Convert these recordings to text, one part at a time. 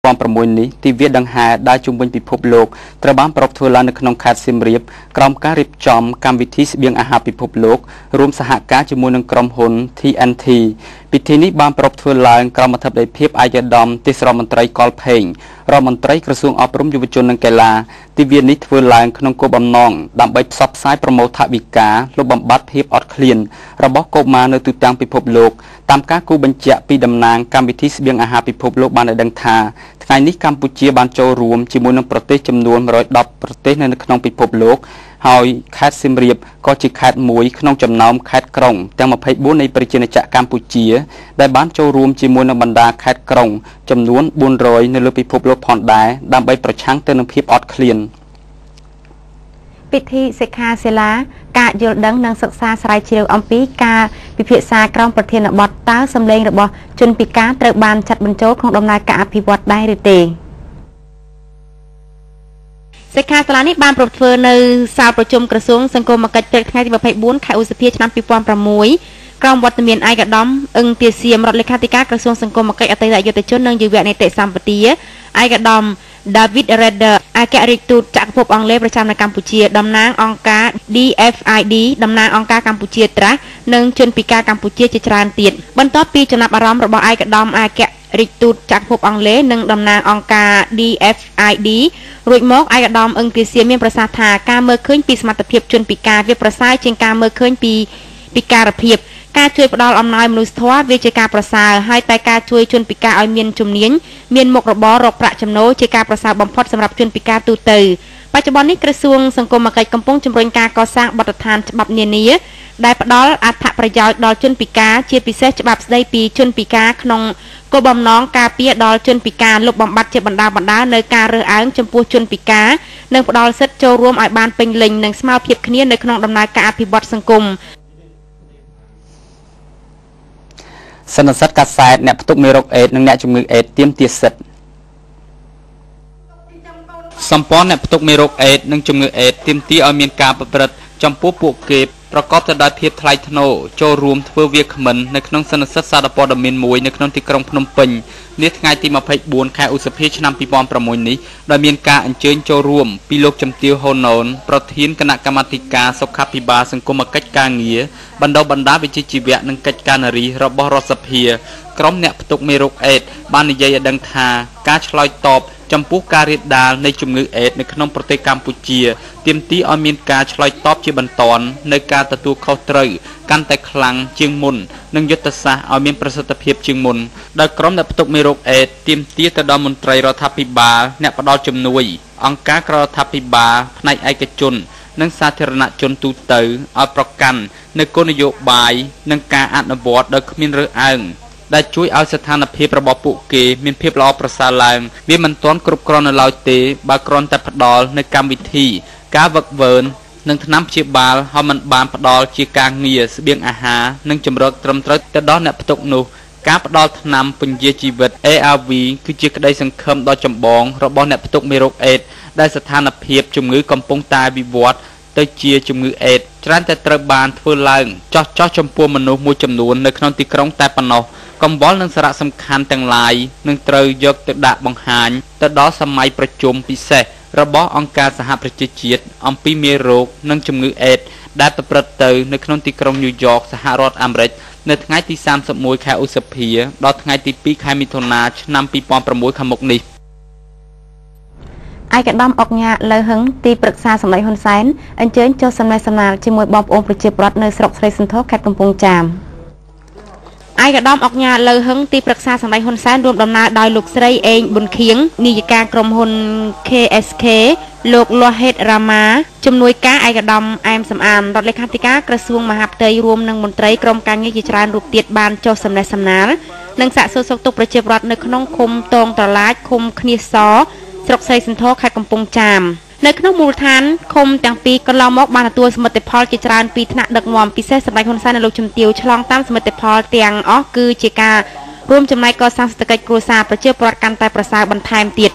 ความประมวลนี้ที่เวียดดังหาได้จุ่มเป็นพิภพโลกตระบ้านปรบทัวลานในขนมขาดซิมเรียบกรมการริบจอมการวิธีเบียงอาหารพิภพโลกรวมสหการจมูกในกรมหุน TNT พิธีนี้บ้านปรบทัวลานกรมทัพได้เพียบอายดอมติสรมนตรีกอลเพงรมนตรีกระทรวงอบรมยุวชนในเกลาที่เวียนนี้ทัวลานขนมโกบำนองดำใบซับไซโปรโมทวิกาลบบำบัดเพียบอดเคลียนระบบโกมาในตุตังพิภพโลกตามการกูบัญชีปีดำนางการวิธีเบียงอาหารพิภพโลกบ้านในดังทาในนี้กัมพูชีบานโจรวมจมูกในประเทศจำนวน110ประเทศในขนมพิภพโลกหอยแคดซิมเรียบก็จะแคดมวยขนมจำนำแคดกรงแต่มาให้บุญในประเทศจากกัมพูชีได้บ้านโจรวมจมูกในบรรดาแคดกรงจำนวนบุญรอยในเรือพิภพโลกผ่อนได้ดำใบประชังเตือนพิบอดเคลียนพิธีศิกขาศิลากะยลดังนังศึกษาสายเชียวอัมพีกาพิพิษากรองประเทศบอตต้าสำเร็จระบบจนปีกาตระบานจัดบรรจุของดำนายกะอภิวัตได้หรือเตศิกขาศิลานี้บานปรบเฟือในสาวประชุมกระทรวงสังคมมากัดเปิดที่ประเภทบุญขายอุสเพียชนำปีปอนประมวยกรองวัตเมียนไอกระดอมเตียเซียมรัฐเลขาธิการกระทรวงสังคมมากัดอัตยายุติชนนังยืนในเตะสัมปติไอกระดอมดาวิดเรเดอร์อาแกริตูจากภพอังเลประจำในกัมพูชีดำนางองกา DFID ดำนางองกากัมพูชีตระหนึ่งจนปีกากัมพูชีจะจราติดบรรทบปีจนับอารมณ์ระบไอกระดอมอาแกริตูจากภพอังเลหนึ่งดำนางองกา DFID รุ่ยมกไอกระดอมเตียเซียมเมียนประสาทาการเมื่อคืนปีสมัติเพียบจนปีกาเวียประสายเชียงการเมื่อคืนปีการเพียบการช่วยประดอลอำนายมนุษย์ทว่าวิจิการประสาให้แต่การช่วยชนปีกาเอาเมียนจุ่มเนียนเมียนหมกระบอรกประจำโนเจการประสาบำพดสำหรับชนปีกาตูเตอปัจจุบันนี้กระทรวงสังคมมาเกิดกำปงจำเริญการก่อสร้างบทฐานฉบับเนียนี้ได้ประดอลอัฐประโยชน์ดอลชนปีกาเชียพิเศษฉบับได้ปีชนปีกาขนมก็บำน้องกาเปียดอลชนปีกาลบบำบัดเจ็บบรรดาในการเรืออ้างจำปูชนปีกาเนื่องประดอลเซตโจรวมไอบานเป็นลิงหนึ่งสมาเพียบขณีในขนมดำนาการอภิวัตสังคมสนับสนุนการใส่เนี่ยตุกมีโรคเอดนั่งเนี่ยจมูกเอดเตรียมเตียเสร็จสัมปอนเนี่ยตุกมีโรคเอดนั่งจมูกเอดเตรียมตีเอาเมียนกาประพฤติจำพวกปวกเก็บประกอบจะได้เพียบไทยธโนโจรวมเพื่อเวียขมันในขนมสนับสนุนซาดปอดเมียนมวยในขนมที่กรงพนมปิงเนื้อไงที่มาเพย์บุญแค่อุสเพียชนำปีบอลประมวยนี้โดยเมียนกาอันเชิญโจรวมปีโลกจำเตียวโฮนนประธานคณะกรรมการสุขภิบาลสังคมกิจการเงียบรรดาวิจิจิเวะนังกิจการนารีระบบรสเพียกรมเนี่ยตุกเมรุกเอ็ดบ้านใหญ่ดังทาการฉลอยตอบจำพวกการเรียดดาในจุมงือเอ็ดในขนมประเทศกัมพูชีเตรียมตีอเมียนกาฉลอยตอบจีบันตอนในการตะตัวเข้าเตยกันแต่คลังเชียงมุนนังยุทธศาสตร์อเมียนประสิทธิภาพเชียงมุนโดยกรมเนี่ยตุกเมรุกเอ็ดเตรียมตีตะดอมมนตรีรัฐภิบาลเนี่ยประดอจำนวยองค์การรัฐภิบาลในไอกจุนนังสาธารณชนตูเตอเอาประกันในกลนโยบายนังการอนุวัตโดยขมิ้นเรืออังได้ช่วยเอาสถานภาพระบบปุเกมีเพียบล้อประสาลังมีมันต้นกรุบกรอนในลอยเตบากรอนแต่ผดอลในกรรมวิธีการวักเวิร์นนังทน้ำเชียบาลเฮามันบานผดอลเชียกางเงียสเบียงอาหารนังจำรกตรมตรึกแต่ดอนเนี่ยประตกนุการผดอลทน้ำปัญญาชีวิต ARV คือเชียกได้สังคมดอจำบองระบบเนี่ยประตกเมรกเอ็ดได้สถานภาพจุ่มงือกำปงตายวิวัฒเตเชียจุ่มงือเอ็ดจานแต่ตระบานทั่วลังจ่อชมพูมนุษย์มูจำนวนในขนมตีกรงแต่ปนอกำบอลนังสระสำคัญต่างหลายนังเตยยกตะดะบังหารตะดอสมัยประชุมพิเศษระบบองค์การสหประชาชาติอัมพีเมโรกนังจำงือเอ็ดได้ประพฤติเตยในขนมตีกรงนิวยอร์กสหรัฐอเมริกในថ្ងៃที่31ខែឧសភាដល់ថ្ងៃទី2ខែមិថុនាឆ្នាំ2006ខាងមុខនេះឯកឧត្តមអុកញ៉ាលើហឹងទីប្រឹក្សាសម្ដេចហ៊ុនសែនអញ្ជើញចុះសម្ដែងសម្ដាលជាមួយបងប្អូនប្រជាពលរដ្ឋនៅស្រុកស្រីសន្ធរខេត្តកំពង់ចាមឯកឧត្តមអុកញ៉ាលើហឹងទីប្រឹក្សាសម្ដេចហ៊ុនសែនរួមដំណើរដោយលោកស្រីអេងប៊ុនខៀងនាយិកាក្រុមហ៊ុន KSK លោកលាស់ហេតរ៉ាម៉ាជំនួយការឯកឧត្តមអែមសំអានរដ្ឋលេខាធិការក្រសួងមហាផ្ទៃរួមនឹងមន្ត្រីក្រមការងារជាច្រើនរូបទៀតបានចុះសម្ដែងសម្ដាលនិងសាកសួរសុខទុក្ខប្រជាពលរដ្ឋនៅក្នុងឃុំតងត្រឡាចឃុំគ្នាសស្រុកស្រីសន្ធរខេត្តកំពង់ចាមនៅក្នុងមូលដ្ឋានឃុំទាំងពីរកន្លងមកបានទទួលសមិទ្ធផលជាច្រើនពីថ្នាក់ដឹកនាំពិសេសសម្ដេចហ៊ុនសែននិងលោកជំទាវឆ្លងតាមសមិទ្ធផលទាំងអស់គឺជាការរួមចំណែកកសាងសេដ្ឋកិច្ចគ្រួសារប្រជាពលរដ្ឋកាន់តែប្រសើរបន្ថែមទៀត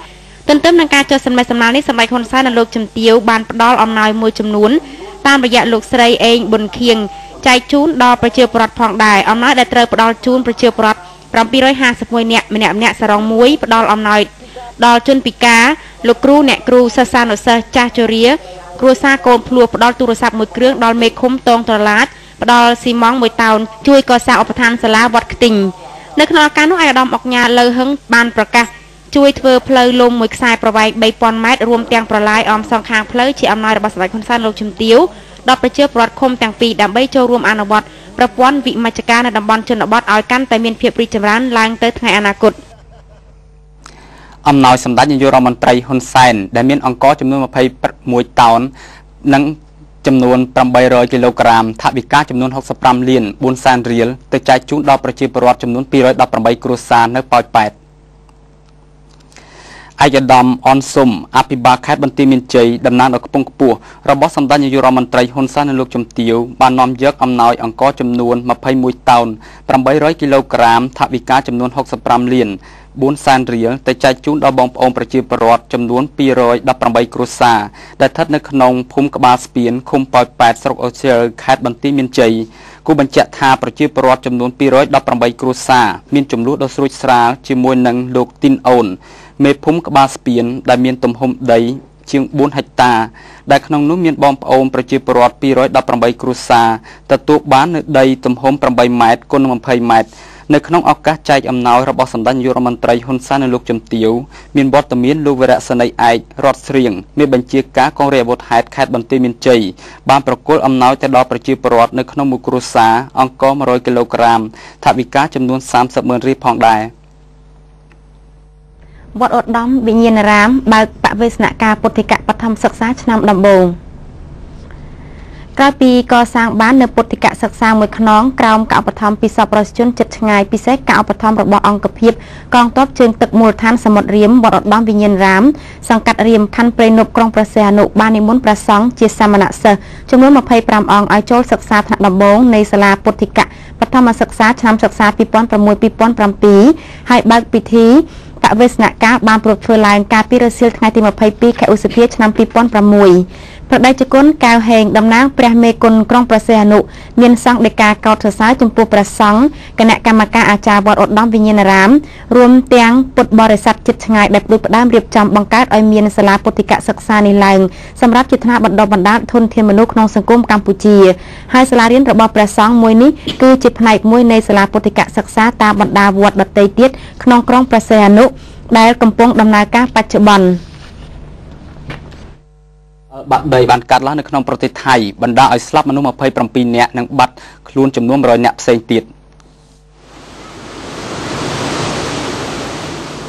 ទន្ទឹមនឹងការចុះសម្ដែងសម្ដាលនេះសម្ដេចហ៊ុនសែននិងលោកជំទាវបានផ្ដល់អំណោយមួយចំនួនតាមរយៈលោកស្រីអេងប៊ុនខៀងចែកជូនដល់ប្រជាពលរដ្ឋផងដែរអំណោយដែលត្រូវផ្ដល់ជូនប្រជាពលរដ្ឋ751នាក់ម្នាក់សរងមួយផ្ដល់អំណោយ ដល់ជនពិការលោកគ្រូអ្នកគ្រូសិស្សានុសិស្សចាស់ជរាគ្រួសារកូនភ្លោះផ្ដល់ទូរស័ព្ទមួយគ្រឿងដល់មេឃុំតងត្រឡាចផ្ដល់ស៊ីម៉ង់1តោនជួយកសាងឧបដ្ឋានសាលាវត្តខ្ទីងនៅក្នុងឱកាសនោះឯកឧត្តមអុកញ៉ាលើហឹងបានប្រកាសជួយធ្វើផ្លូវលំមួយខ្សែប្រវែង 3000 ម៉ែត្ររួមទាំងប្រឡាយអមសងខាងផ្លូវជាអំណោយរបស់សម្ដេចហ៊ុនសែនលោកជំទាវដល់ប្រជាពលរដ្ឋឃុំទាំងពីរដើម្បីចូលរួមអនុវត្តប្រព័ន្ធវិមជ្ឈការនៅតំបន់ជនបទឲ្យកាន់តែមានភាពរីកចម្រើនឡើងទៅថ្ងៃអនាគតអំណោយសម្ដេចនាយករដ្ឋមន្ត្រីហ៊ុនសែនដែលមានអង្គចំនួន21តោននិងចំនួន800គីឡូក្រាមថវិកាចំនួន65លាន4សែនរៀលទៅចែកជូនដល់ប្រជាពលរដ្ឋចំនួន218គ្រួសារនៅប៉ោយប៉ែតឯកឧត្តមអនសុំអភិបាលខេត្តបន្ទាយមានជ័យតំណាងដល់ខ្ពង់ខ្ពស់របស់សម្ដេចនាយករដ្ឋមន្ត្រីហ៊ុនសែននិងលោកជំទាវបាននាំយកអំណោយអង្គចំនួន21តោន800គីឡូក្រាមថវិកាចំនួន65លាន4សែនរៀលទៅចែកជូនដល់បងប្អូនប្រជាពលរដ្ឋចំនួន218គ្រួសារដែលស្ថិតនៅក្នុងភូមិក្បាលស្ពានឃុំប៉ោយប៉ែតស្រុកអូសៀលខេត្តបន្ទាយមានជ័យគូបញ្ជាក់ថាប្រជាពលរដ្ឋចំនួន218គ្រួសារមានចំនួនដ៏ស្រួចស្រាលជាមួយនឹងលោកទីនអូនមេភូមិក្បាលស្ពានដែលមានទំហំដីជាង4ហិកតាដែលក្នុងនោះមានបងប្អូនប្រជាពលរដ្ឋ218គ្រួសារទទួលបាននៅដីទំហំ8ម៉ែត្រគុណ20ម៉ែត្រនៅក្នុងឱកាសចែកអំណោយរបស់សម្ដេចនាយករដ្ឋមន្ត្រីហ៊ុនសែននិងលោកជំទាវមានវត្តមានលោកវរៈសេនីយ៍ឯករតស្រៀងមានបញ្ជាការកងរាជអាវុធហត្ថខេត្តបន្ទាយមានជ័យបានប្រគល់អំណោយទៅដល់ប្រជាពលរដ្ឋនៅក្នុងមួយគ្រួសារអង្គ100គីឡូក្រាមថវិកាចំនួន30,000រៀលផងដែរវត្តឧត្តមវិញ្ញាណរាមបើកបវេសនការពុទ្ធិកបឋមសិក្សាឆ្នាំដំបូងក្រោយពីកសាងបាននៅពុទ្ធិកសិក្សាមួយខ្នងក្រោមការឧបត្ថម្ភពីសប្បុរសជនចិត្តឆ្ងាយពិសេសការឧបត្ថម្ភរបស់អង្គភាពកងទ័ពជើងទឹកមូលដ្ឋានសមុទ្ររៀមវត្តឧត្តមវិញ្ញាណរាមសង្កាត់រៀមខណ្ឌព្រៃនប់ក្រុងព្រះសីហនុបាននិមន្តព្រះសង្ឃជាសាមណសិស្សចំនួន25អង្គឲ្យចូលសិក្សាថ្នាក់ដំបូងនៃសាលាពុទ្ធិកបឋមសិក្សាឆ្នាំសិក្សា 2006-2007 ហើយបើកពិធីបវេសនការបានប្រពធ្វើឡើងកាលពីរសៀលថ្ងៃទី22ខែឧសភាឆ្នាំ2006ប្រដេជគុណកៅហេងតំណាងព្រះមេគុណក្រុងព្រះសីហនុមានសង្ឃដីកាកោតសរសើរចំពោះព្រះសង្ឃគណៈកម្មការអាចារ្យវត្តឧត្តមវិញ្ញាណរាមរួមទាំងពុទ្ធបរិស័ទជិតឆ្ងាយដែលផ្ដួចផ្ដើមរៀបចំបង្កើតឲ្យមានសាលាពុទ្ធិកសិក្សានេះឡើងសម្រាប់ជាថ្នាក់បណ្ដុះបណ្ដាលធនធានមនុស្សក្នុងសង្គមកម្ពុជាហើយសាលារៀនរបស់ព្រះសង្ឃមួយនេះគឺជាផ្នែកមួយនៃសាលាពុទ្ធិកសិក្សាតាមបណ្ដាវត្តដទៃទៀតក្នុងក្រុងព្រះសីហនុដែលកំពុងដំណើរការបច្ចុប្បន្នបាត់ដីបានកាត់ឡើងនៅក្នុងប្រទេសថៃបណ្ដាលឲ្យស្លាប់មនុស្ស27នាក់និងបាត់ខ្លួនចំនួន100នាក់ផ្សេងទៀត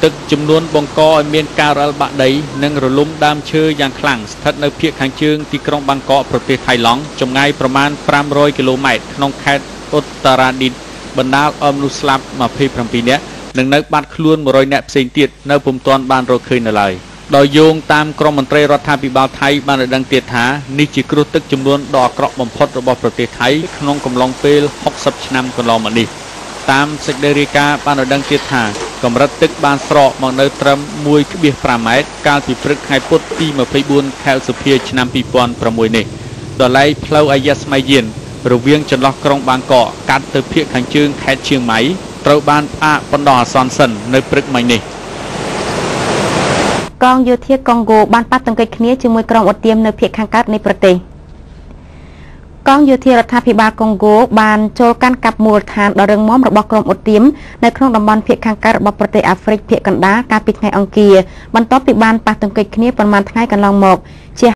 ទឹកចំនួនបង្កឲ្យមានការរអិលបាក់ដីនិងរលំដើមឈើយ៉ាងខ្លាំងស្ថិតនៅភាគខាងជើងទីក្រុងបាងកកប្រទេសថៃឡង់ចម្ងាយប្រមាណ500គីឡូម៉ែត្រក្នុងខេត្តឧត្តរឌិតបណ្ដាលឲ្យមនុស្សស្លាប់27នាក់និងនៅបាត់ខ្លួន100នាក់ផ្សេងទៀតនៅពុំទាន់បានរកឃើញនៅឡើយដោយយោងតាមក្រុមមន្ត្រីរដ្ឋាភិបាលថៃបានឲ្យដឹងទៀតថានេះជាគ្រោះទឹកចំនួនដ៏អាក្រក់បំផុតរបស់ប្រទេសថៃក្នុងកំឡុងពេល60ឆ្នាំកន្លងមកនេះតាមសេចក្តីរាយការណ៍បានឲ្យដឹងទៀតថាកម្រិតទឹកបានស្រកមកនៅត្រឹម 1.5 ម៉ែត្រកាលពីព្រឹកថ្ងៃពុធទី24ខែឧសភាឆ្នាំ2006នេះដល់ឡែកផ្លូវអាយ៉ាស្មៃយានរវាងចន្លោះក្រុងបាងកកកាត់ទៅភាគខាងជើងខេត្តឈៀងម៉ៃត្រូវបានផ្អាកបណ្ដោះអាសន្នសិននៅព្រឹកមិញនេះកងយោធាកុងហ្គោបានប៉ះទង្គិចគ្នាជាមួយក្រុមឧទាមនៅភាគខាងកើតនៃប្រទេសកងយោធារដ្ឋាភិបាលកុងហ្គោបានចូលកាន់កាប់មូលដ្ឋានដ៏រឹងមាំរបស់ក្រុមឧទាមនៅក្នុងតំបន់ភាគខាងកើតរបស់ប្រទេសអាហ្វ្រិកភាគកណ្ដាលកាលពីថ្ងៃអង្គារបន្ទាប់ពីបានប៉ះទង្គិចគ្នាប្រមាណថ្ងៃកន្លងមកជា